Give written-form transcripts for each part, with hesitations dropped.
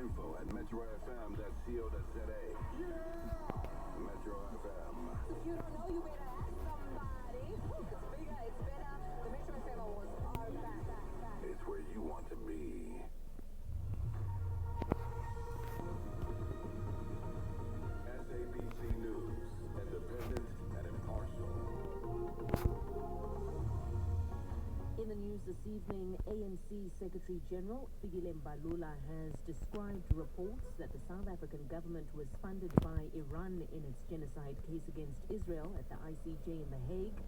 info@metrofm.co.za. Metro FM. If you don't know, you better ask somebody. It's bigger, it's better. The Metro FM Awards are back. It's where you want to be. SABC News, independent and impartial. In the news this evening, ANC Secretary General Fikile Mbalula has described reports that the South African government was funded by Iran in its genocide case against Israel at the ICJ in The Hague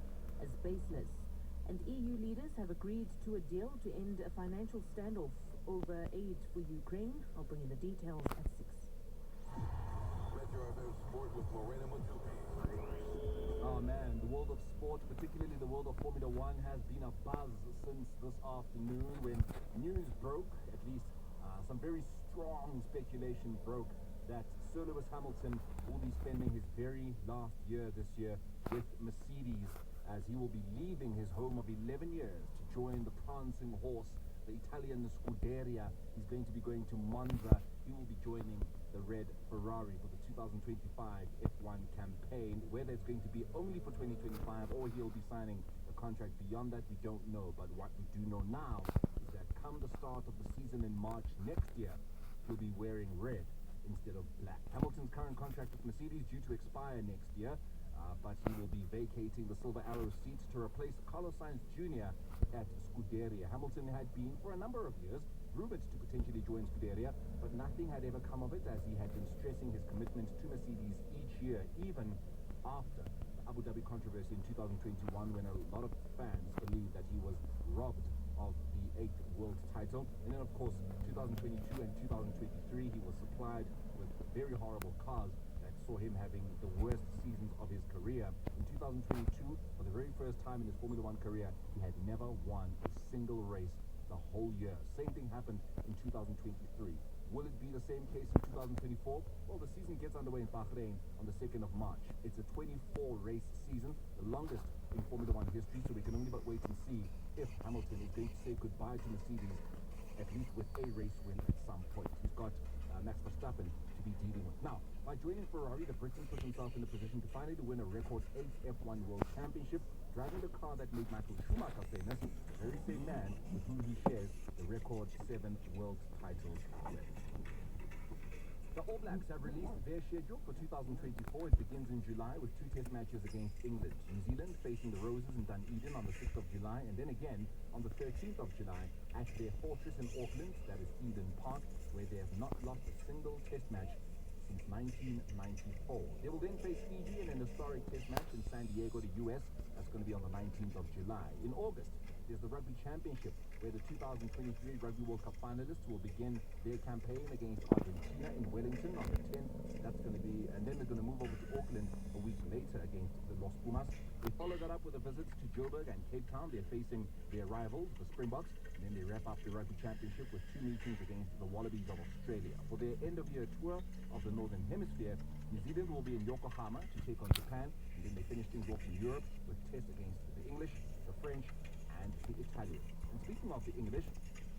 as baseless. And EU leaders have agreed to a deal to end a financial standoff over aid for Ukraine. I'll bring you the details at 6. Metro FM Sport with Morena Mutupi. Oh man, the world of sport, particularly the world of Formula One, has been abuzz since this afternoon when news broke, at least some very strong speculation broke, that Sir Lewis Hamilton will be spending his very last year this year with Mercedes, as he will be leaving his home of 11 years to join the prancing horse, the Italian Scuderia. He's going to be going to Monza. He will be joining the red Ferrari for the 2025 F1 campaign. Whether it's going to be only for 2025 or he'll be signing a contract beyond that, we don't know. But what we do know now is that come the start of the season in March next year, he'll be wearing red instead of black. Hamilton's current contract with Mercedes due to expire next year, but he will be vacating the Silver Arrow seat to replace Carlos Sainz Jr. at Scuderia. Hamilton had been, for a number of years, rumored to potentially join Scuderia, but nothing had ever come of it, as he had been stressing his commitment to Mercedes each year, even after the Abu Dhabi controversy in 2021, when a lot of fans believed that he was robbed of the 8th world title. And then, of course, 2022 and 2023, he was supplied with very horrible cars that saw him having the worst seasons of his career. In 2022, for the very first time in his Formula One career, he had never won a single race the whole year. Same thing happened in 2023. Will it be the same case in 2024? Well, the season gets underway in Bahrain on the 2nd of March. It's a 24-race season, the longest in Formula One history, so we can only but wait and see if Hamilton is going to say goodbye to Mercedes, at least with a race win at some point. He's got Max Verstappen to be dealing with. Now, by joining Ferrari, the Briton put himself in a position to finally win a record 8th F1 World Championship, driving the car that made Michael Schumacher famous, the very same man with whom he shares the record 7 world titles with. The All Blacks have released their schedule for 2024. It begins in July with 2 test matches against England. New Zealand facing the Roses in Dunedin on the 6th of July, and then again on the 13th of July at their fortress in Auckland, that is Eden Park, where they have not lost a single test match since 1994. They will then face Fiji in an historic test match in San Diego, the US. That's going to be on the 19th of July. In August, there's the Rugby Championship, where the 2023 Rugby World Cup finalists will begin their campaign against Argentina in Wellington on the 10th. That's going to be, and then they're going to move over to Auckland a week later against the Los Pumas. They follow that up with a visit to Joburg and Cape Town. They're facing their rivals, the Springboks, and then they wrap up the Rugby Championship with 2 meetings against the Wallabies of Australia. For their end-of-year tour of the Northern Hemisphere, New Zealand will be in Yokohama to take on Japan, and then they finish things off in Europe with tests against the English, the French, and the Italians. And speaking of the English,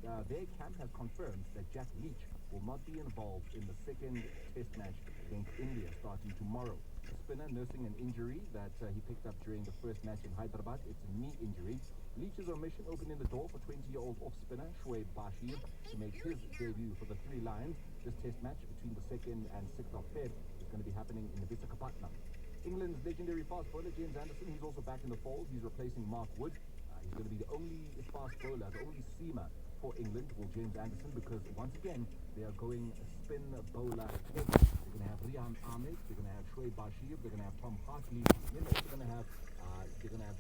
their camp has confirmed that Jack Leach will not be involved in the second test match against India starting tomorrow. A spinner nursing an injury that he picked up during the first match in Hyderabad. It's a knee injury. Leach's omission opening the door for 20-year-old off-spinner Shoaib Bashir to make his debut for the Three Lions. This test match between the 2nd and 6th of Feb is going to be happening in Visakhapatnam. England's legendary fast bowler James Anderson, he's also back in the fold. He's replacing Mark Wood. He's going to be the only fast bowler, the only seamer for England, will James Anderson, because once again they are going spin bowler heavy. They're going to have Rian Ahmed, they're going to have Shoaib Bashir, they're going to have Tom Hartley, and then they're also going to have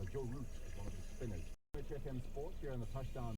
Joe Root as one of the spinners. FM Sport here on the Touchdown